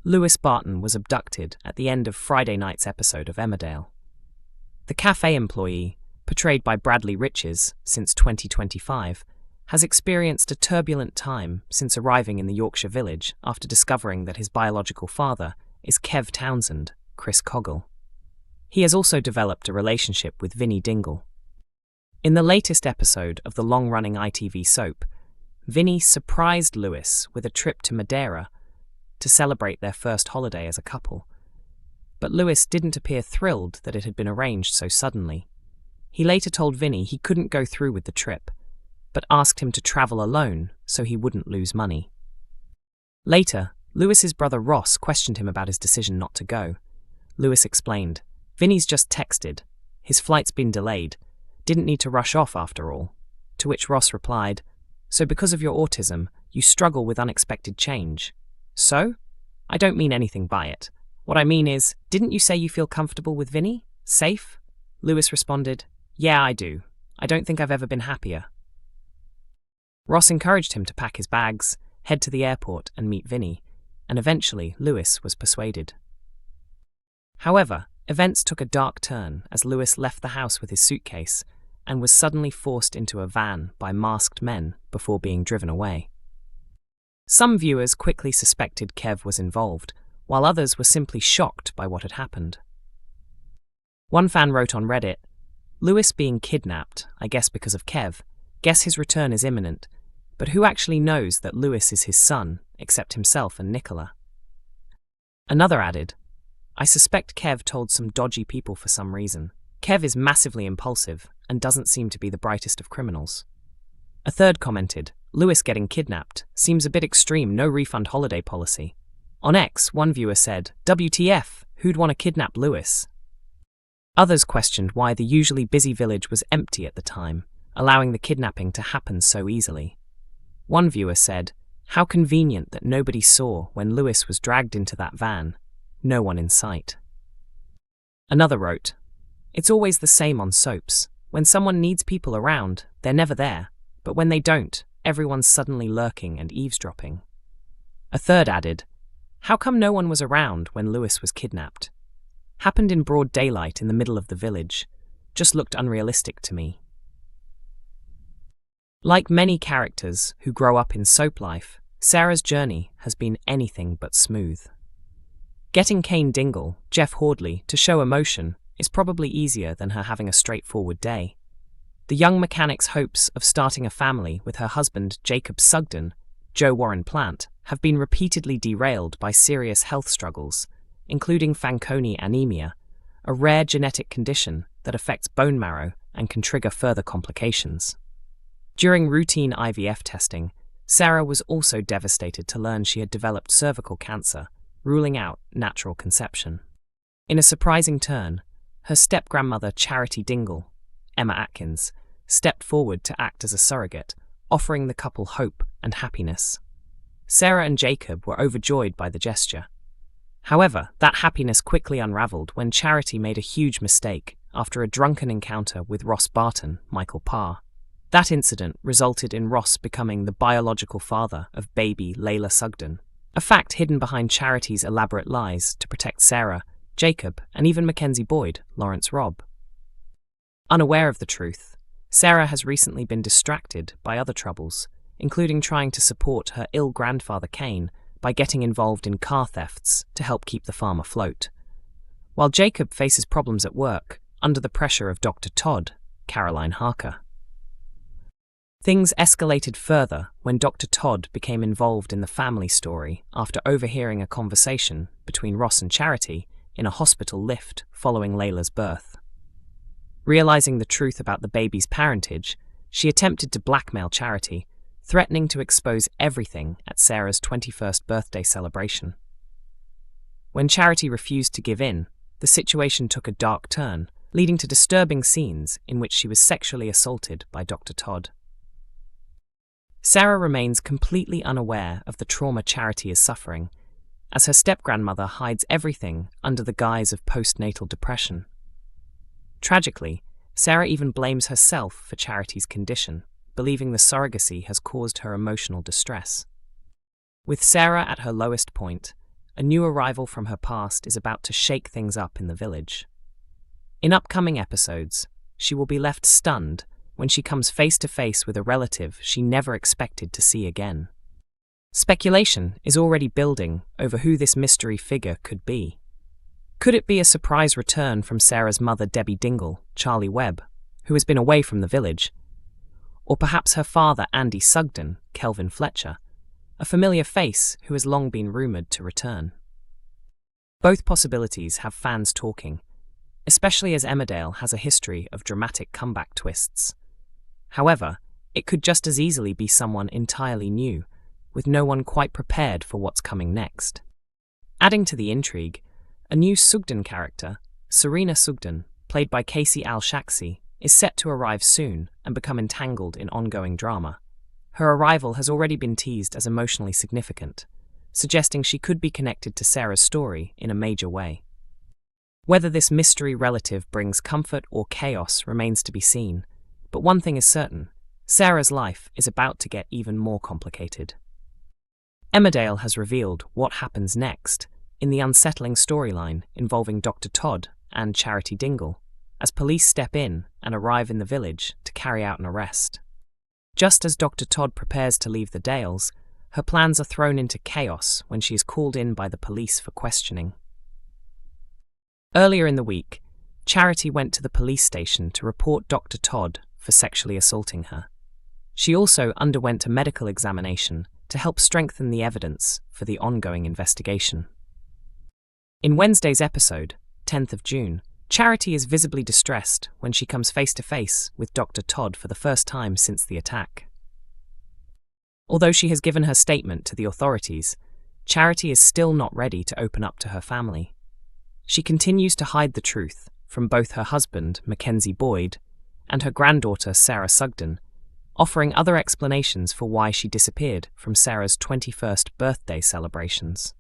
Lewis Barton was abducted at the end of Friday night's episode of Emmerdale. The cafe employee, portrayed by Bradley Riches since 2025, has experienced a turbulent time since arriving in the Yorkshire village after discovering that his biological father is Kev Townsend, Chris Coggle. He has also developed a relationship with Vinny Dingle. In the latest episode of the long-running ITV soap, Vinny surprised Lewis with a trip to Madeira to celebrate their first holiday as a couple. But Lewis didn't appear thrilled that it had been arranged so suddenly. He later told Vinny he couldn't go through with the trip, but asked him to travel alone so he wouldn't lose money. Later, Lewis's brother Ross questioned him about his decision not to go. Lewis explained, "Vinny's just texted. His flight's been delayed. Didn't need to rush off after all." To which Ross replied, "So because of your autism, you struggle with unexpected change. So? I don't mean anything by it. What I mean is, didn't you say you feel comfortable with Vinny? Safe?" Lewis responded, "Yeah, I do. I don't think I've ever been happier." Ross encouraged him to pack his bags, head to the airport and meet Vinny, and eventually Lewis was persuaded. However, events took a dark turn as Lewis left the house with his suitcase and was suddenly forced into a van by masked men before being driven away. Some viewers quickly suspected Kev was involved, while others were simply shocked by what had happened. One fan wrote on Reddit, "Lewis being kidnapped, I guess because of Kev. Guess his return is imminent. But who actually knows that Lewis is his son, except himself and Nicola?" Another added, "I suspect Kev told some dodgy people for some reason. Kev is massively impulsive and doesn't seem to be the brightest of criminals." A third commented, "Lewis getting kidnapped seems a bit extreme, no refund holiday policy." On X, one viewer said, "WTF, who'd want to kidnap Lewis?" Others questioned why the usually busy village was empty at the time, allowing the kidnapping to happen so easily. One viewer said, "How convenient that nobody saw when Lewis was dragged into that van. No one in sight." Another wrote, "It's always the same on soaps. When someone needs people around, they're never there. But when they don't, everyone's suddenly lurking and eavesdropping." A third added, "How come no one was around when Lewis was kidnapped? Happened in broad daylight in the middle of the village. Just looked unrealistic to me." Like many characters who grow up in soap life, Sarah's journey has been anything but smooth. Getting Kane Dingle, Jeff Hordley, to show emotion is probably easier than her having a straightforward day. The young mechanic's hopes of starting a family with her husband Jacob Sugden, Joe Warren Plant, have been repeatedly derailed by serious health struggles, including Fanconi anemia, a rare genetic condition that affects bone marrow and can trigger further complications. During routine IVF testing, Sarah was also devastated to learn she had developed cervical cancer, ruling out natural conception. In a surprising turn, her step-grandmother Charity Dingle, Emma Atkins, stepped forward to act as a surrogate, offering the couple hope and happiness. Sarah and Jacob were overjoyed by the gesture. However, that happiness quickly unraveled when Charity made a huge mistake after a drunken encounter with Ross Barton, Michael Parr. That incident resulted in Ross becoming the biological father of baby Layla Sugden, a fact hidden behind Charity's elaborate lies to protect Sarah, Jacob, and even Mackenzie Boyd, Lawrence Robb. Unaware of the truth, Sarah has recently been distracted by other troubles, including trying to support her ill grandfather Kane by getting involved in car thefts to help keep the farm afloat. While Jacob faces problems at work under the pressure of Dr. Todd, Caroline Harker. Things escalated further when Dr. Todd became involved in the family story after overhearing a conversation between Ross and Charity in a hospital lift following Layla's birth. Realizing the truth about the baby's parentage, she attempted to blackmail Charity, threatening to expose everything at Sarah's 21st birthday celebration. When Charity refused to give in, the situation took a dark turn, leading to disturbing scenes in which she was sexually assaulted by Dr. Todd. Sarah remains completely unaware of the trauma Charity is suffering, as her step-grandmother hides everything under the guise of postnatal depression. Tragically, Sarah even blames herself for Charity's condition, believing the surrogacy has caused her emotional distress. With Sarah at her lowest point, a new arrival from her past is about to shake things up in the village. In upcoming episodes, she will be left stunned when she comes face to face with a relative she never expected to see again. Speculation is already building over who this mystery figure could be. Could it be a surprise return from Sarah's mother Debbie Dingle, Charlie Webb, who has been away from the village? Or perhaps her father Andy Sugden, Kelvin Fletcher, a familiar face who has long been rumoured to return? Both possibilities have fans talking, especially as Emmerdale has a history of dramatic comeback twists. However, it could just as easily be someone entirely new, with no one quite prepared for what's coming next. Adding to the intrigue, a new Sugden character, Serena Sugden, played by Casey Al-Shaksi, is set to arrive soon and become entangled in ongoing drama. Her arrival has already been teased as emotionally significant, suggesting she could be connected to Sarah's story in a major way. Whether this mystery relative brings comfort or chaos remains to be seen, but one thing is certain: Sarah's life is about to get even more complicated. Emmerdale has revealed what happens next in the unsettling storyline involving Dr. Todd and Charity Dingle, as police step in and arrive in the village to carry out an arrest. Just as Dr. Todd prepares to leave the Dales, her plans are thrown into chaos when she is called in by the police for questioning. Earlier in the week, Charity went to the police station to report Dr. Todd for sexually assaulting her. She also underwent a medical examination to help strengthen the evidence for the ongoing investigation. In Wednesday's episode, 10th of June, Charity is visibly distressed when she comes face to face with Dr. Todd for the first time since the attack. Although she has given her statement to the authorities, Charity is still not ready to open up to her family. She continues to hide the truth from both her husband, Mackenzie Boyd, and her granddaughter, Sarah Sugden, offering other explanations for why she disappeared from Sarah's 21st birthday celebrations.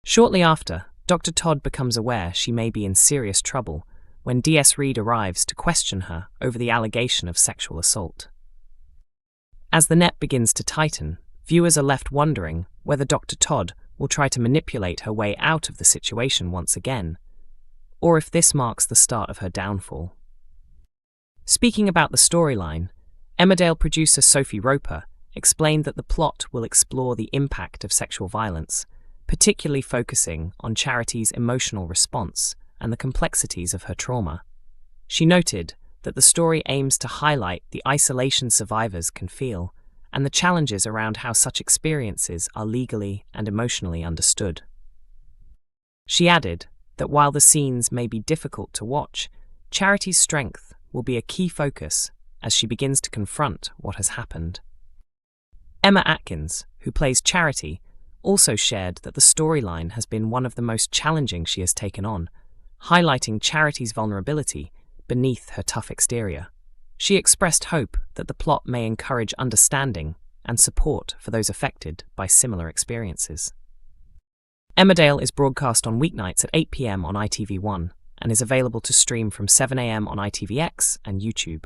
Shortly after, Dr. Todd becomes aware she may be in serious trouble when D.S. Reed arrives to question her over the allegation of sexual assault. As the net begins to tighten, viewers are left wondering whether Dr. Todd will try to manipulate her way out of the situation once again, or if this marks the start of her downfall. Speaking about the storyline, Emmerdale producer Sophie Roper explained that the plot will explore the impact of sexual violence, particularly focusing on Charity's emotional response and the complexities of her trauma. She noted that the story aims to highlight the isolation survivors can feel and the challenges around how such experiences are legally and emotionally understood. She added that while the scenes may be difficult to watch, Charity's strength will be a key focus as she begins to confront what has happened. Emma Atkins, who plays Charity, also shared that the storyline has been one of the most challenging she has taken on, highlighting Charity's vulnerability beneath her tough exterior. She expressed hope that the plot may encourage understanding and support for those affected by similar experiences. Emmerdale is broadcast on weeknights at 8 p.m. on ITV1 and is available to stream from 7 a.m. on ITVX and YouTube.